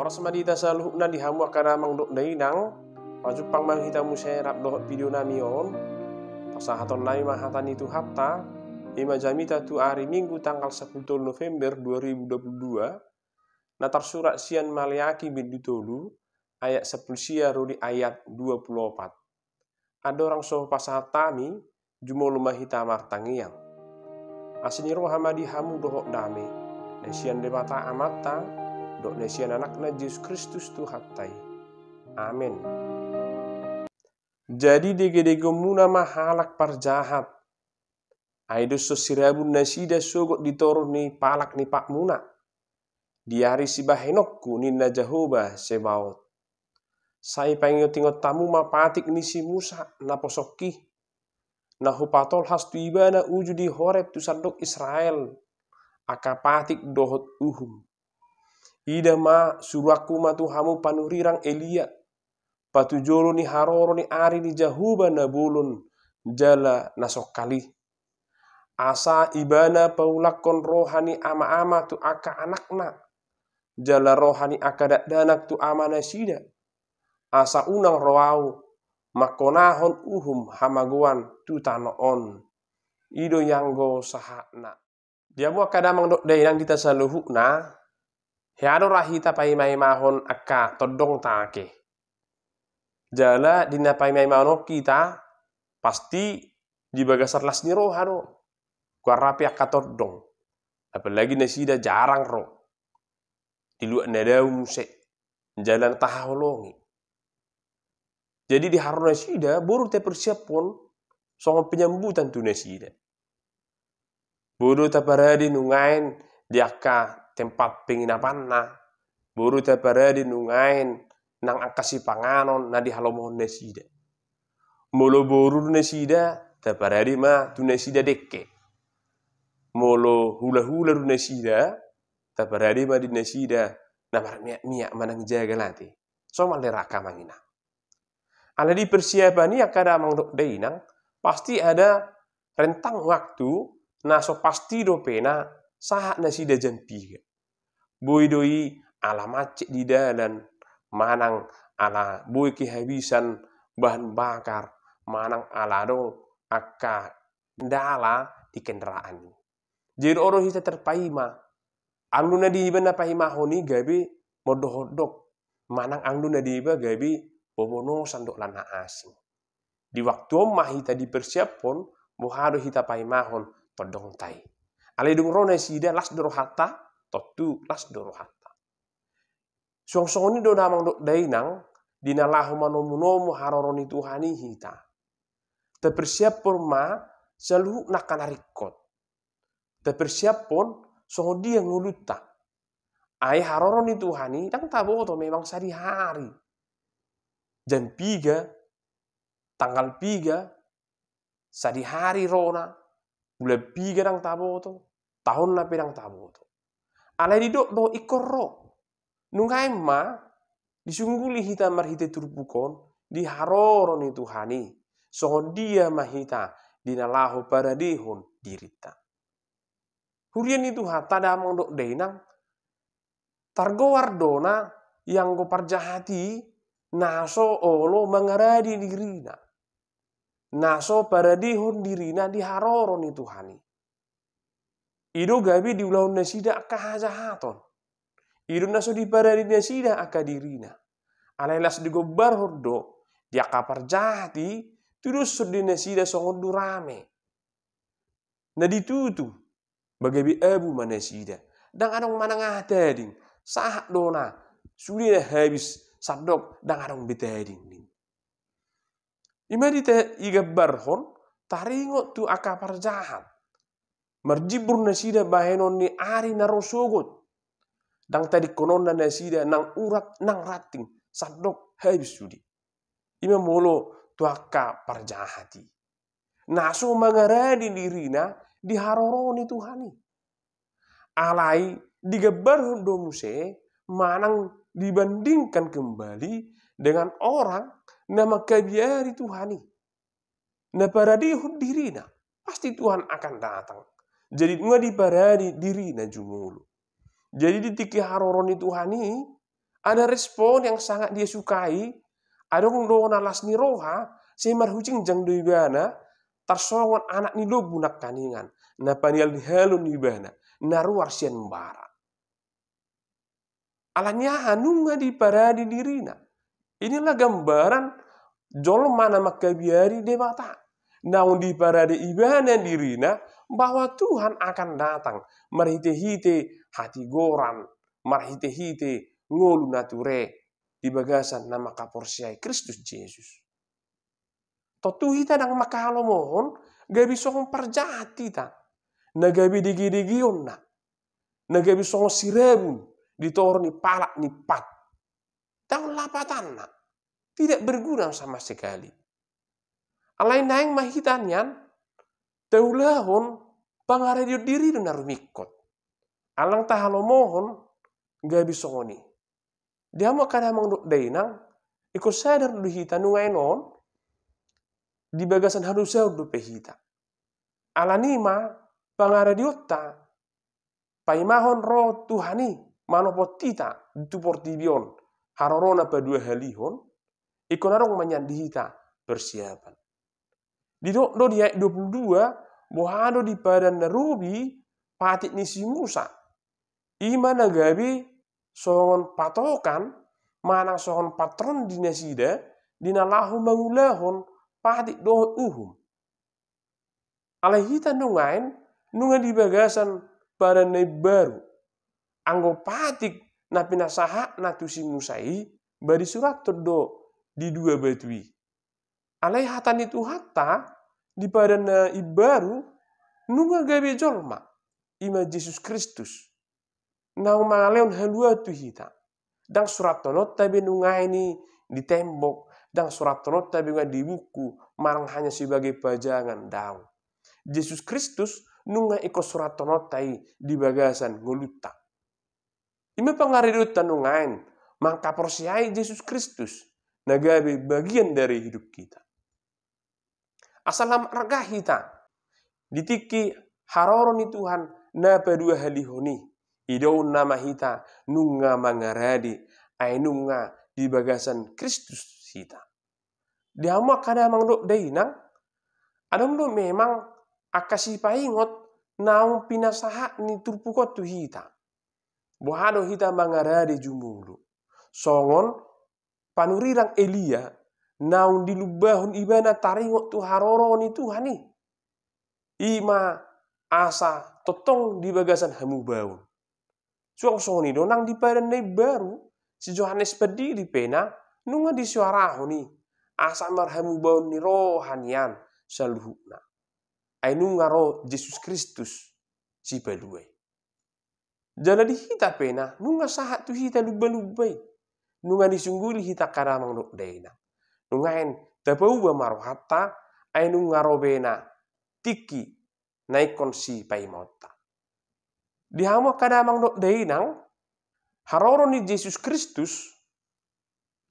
Oras madita sa luhuk na dihamu akaramang dok dainang majupang manghita muserap dohot video nami on pasahaton nami mahatan itu hatta ima jamita tu hari Minggu tanggal 10 November 2022 na tersurat sian Maleaki bin ditolu ayat 10 sia rudi ayat 24. Ada orang soh pasahatami jumolo mahita martangiang asini rohamadi hamu dohot dame nesian debata amata dok nesian anakna Yesus Kristus tu hattai. Amin. Jadi dege-dege muna mahalak parjahat. Aido sosirabun nasida sogot ditoro ni palak ni pak muna. Diari si bahenokku ninna Jehovah Sebaot. Sai pangyo tingot tamu mapatik ni si Musa na posoki. Na hupatol has tu ibana uju di Horeb tu sadok Israel. Akapatik dohot uhum. Ida ma suraku matu hamu panurirang Elia. Patujolo ni haroro ni ari ni Jahuba na bulun jala nasokali. Asa ibana paulakon rohani ama-ama tu aka anakna. Jala rohani aka danak tu ama nasida. Asa unang roau makonahon uhum hamaguan tu tanoon. Ido yanggo sahakna. Diamu akadamang dok dainang dita saluhukna. Heado rahita pai mai mahon akka todong take. Jala dina pai mai mahon kita pasti di bagasar las ni roh hado. Kuarapi akka todong. Apalagi nasida jarang roh. Di luar nadau musek. Jalan taholongi. Jadi di haron nasida baru te persiapon soal penyambutan tu nasida. Bodo taparadi nungain di akka tempat penginapan na buru taparadi nungain nang akasi panganon na di halomohon nasida. Molo boru nasida taparadi ma tu nasida dekke. Molo hula-hula nasida taparadi ma di nasida na miak manang jaga lati. So maleraka mangina. Ala di persiapan ni akada mangdok dainang pasti ada rentang waktu na so pasti do pena saat nasida jam 3. Boy doi ala macet di dalan, manang ala boy kehabisan bahan bakar, manang ala dong akka ndala di kendaraan. Jadi orang kita terpaima, anglu na diiba na pahimahoni gabi modohodok, manang anglu na diiba gabi bobono sandok lana asing. Di waktu mahita dipersiapon, mohado hita pahimahon todong tai. Alai dong rona sida las dorohata, totu las dorohata. Song-song ini do damang dok dainang dinalahu manomu-nomu haroroni Tuhani hita. Terpersiap pun ma selalu nakanarikot. Terpersiap pun song dia nguluta. Ai haroroni Tuhani dang taboto memang sehari hari. Jam 3 tanggal 3 sehari hari rona bulan 3 dang taboto tahun na pedang taboto. Alai di dok do ikorro. Nungai ma disungguli hita marhite turpukon di haroro ni Tuhani. Songon dia mahita dinalahu pada dihun dirita. Hurian itu hata damang dok dainang targowar dona yang go parjahati naso olo mangaradi dirina. Naso pada dihun dirina di haroro ni Tuhani. Ido gabi di ulahun nasida akahajahaton. Ido naso di paradi nasida akadirina. Alailas di gobar hordo di akapar jahati terus di nasida songon durame. Na ditutu bagabi abu manasida. Dan adong manangah tading sahak dona sudah habis sabdok dan adong betading. Ima dita igabar hon taringot tu akapar jahat. Marjibur nasida bahenon ni ari narosogot. Dang tadi konon na nasida nang urat nang rating sabdok habis sudi. Ima molo tu akka parjahati. Naso mangaradi dirina di haroroni Tuhani. Alai digabar hondo muse manang dibandingkan kembali dengan orang nama kabiari Tuhani. Na paradihun dirina pasti Tuhan akan datang. Jadi nga di paradi dirina jumulu. Jadi di tiki haroroni Tuhani Ada respon yang sangat dia sukai. Adong do nalas ni roha, semar hucing jang do ibana, tarsongon anak ni lobu nak kaningan. Na panial ni halun ibana, na ruar sian mbara. Alanya hanunga di paradi dirina. Inilah gambaran jolom mana makabiari de mata. Naun di paradi ibana dirina, bahwa Tuhan akan datang marhite-hite hati goran, marhite-hite ngolu nature di bagasan nama kaporsiai Kristus Yesus. Totu hita dang makalo mohon gabi song perjati ta. Nagabi digi-digion na. Nagabi song sirebun ditorni palak ni pat. Tang lapatan na. Tidak berguna sama sekali. Alain naing mahitanyan taulahon pangaradio diri na rumikot. Alang tahalo mohon gabi songoni. Dia mo kada mangdok dainang iko sadar du hita nungay non di bagasan halusaw do pehita. Alanima pangaradiota paimahon ro Tuhani manopot tita du portibion harorona padua halihon iko narong manyandihita persiapan. Di do dia 22 bohado di padan narubi patit ni si Musa. Ima nagabi songon patokan manang songon patron dinasida dinalahu mangulahon patit dohot uhum. Alahita nungain nunga di bagasan pada nai baru. Anggo patik na pinasaha na tu si Musai bari surat todo di dua batui. Alai hatan itu hatta di pada na ibaru nunga gabe jolma ima Yesus Kristus. Nau mangaleon halua tu hita. Dang surat tonot tabi nunga ini di tembok. Dang surat tonot tabi di buku. Marang hanya sebagai pajangan daun. Yesus Kristus nunga iko surat tonot tai di bagasan nguluta. Ima pangaridut tanungain. Mangka porsiai Yesus Kristus. Nagabe bagian dari hidup kita. Asalam arga hita. Ditiki haroron ni Tuhan na padua halihoni. Idau nama hita nunga mangaradi ay nunga di bagasan Kristus hita. Diama kada mangdok dainang adam do memang akasi paingot naung pinasaha ni turpukot tu hita. Bohado hita mangaradi jumulu. Songon panurirang Elia naung dilubahun ibana taringot tu haroro ni Tuhan ni. Ima asa totong di bagasan hamu baun. Suang soni donang di padan nai baru si Yohanes berdiri pena nunga di suarahu ni asa marhamu baun ni rohanian saluhuna. Ai nunga roh Yesus Kristus si paduai. Jana di hita pena nunga sahat tu hita lubai-lubai. Nunga disungguli hita karamang dok daina. Nungain tapauba marohata ai nunga robena tiki naikon si paimota. Dihamo kadamang dok dainang haroro ni Yesus Kristus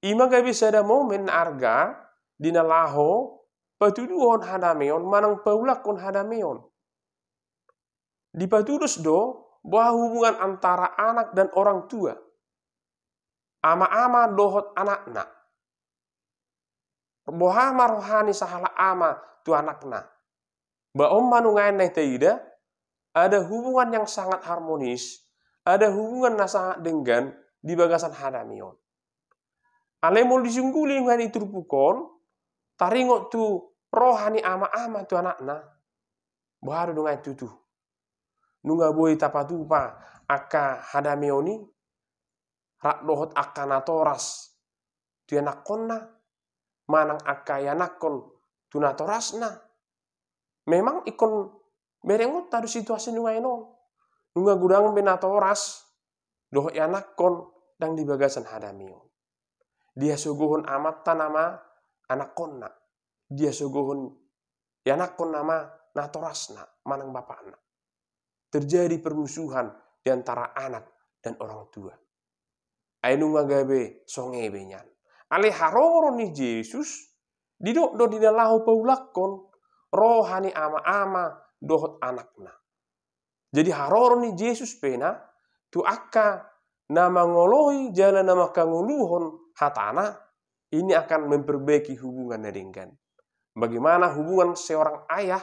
ima gabi sada momen arga dinalaho patuduhon hadameon manang paulakon hadameon. Di patudus do bahwa hubungan antara anak dan orang tua. Ama-ama dohot anakna. Bohama rohani sahala ama tu anakna. Ba om manungain nai taida ada hubungan yang sangat harmonis, ada hubungan yang sangat denggan di bagasan hadamion. Alemol disungguli ngani turpukon, taringot tu rohani ama-ama tu anakna, baru dungai tutu. Nunga boi tapatupa aka hadamioni, rak dohot aka natoras, tu anakonna, manang aka yanakon tu natorasna. Memang ikon berengot tadu situasi nunga enon. Nunga gudang benatoras. Doh yanakon dang di bagasan hadamion. Dia suguhun amat tanama anakonna. Dia suguhun yanakon nama natorasna manang bapakna. Terjadi permusuhan di antara anak dan orang tua. Ainunga gabe songebe nyan. Ale haroro ni Yesus didok do didalahu paulakon rohani ama-ama dohot anakna. Jadi haroro ni Yesus pena tu akka nama ngoloi jalan nama kanguluhon hatana, ini akan memperbaiki hubungan dengan. Bagaimana hubungan seorang ayah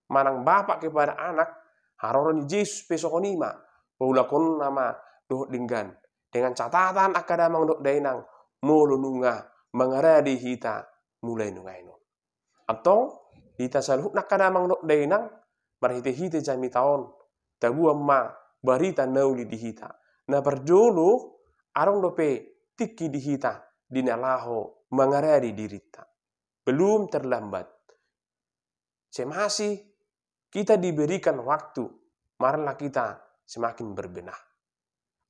manang bapak kepada anak, haroron Yesus pesokonima, paulakon nama doh dengan catatan akadamang dok dainang molo nunga mengaradi hita mulai nungaino. Atau hita saluh nakadamang dok dainang marhite hite jami taon tabuam ma barita nauli di hita. Na berdolo arong dope tiki di hita dinalaho mengaradi dirita. Belum terlambat. Semasih kita diberikan waktu, marilah kita semakin berbenah.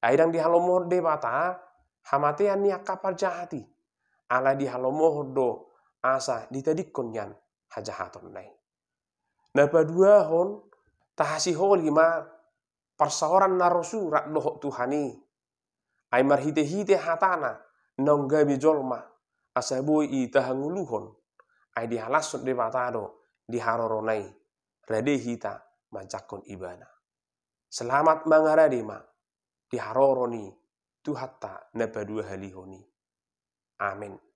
Aidang di halomoh de bata, hamatean niak kapal jahati. Ala di halomoh do asa ditadikon yan hajahaton nai. Napa dua hon tahasi holi ma perseoran narosu rak lohok Tuhani. Ai marhite-hite hatana nonggabi jolma asaboi i tahanguluhon. Ai dihalasut de batado diharoronai rade hita mancakon ibana. Selamat mangaradi ma diharoroni tu hatta napa dua halihoni. Amin.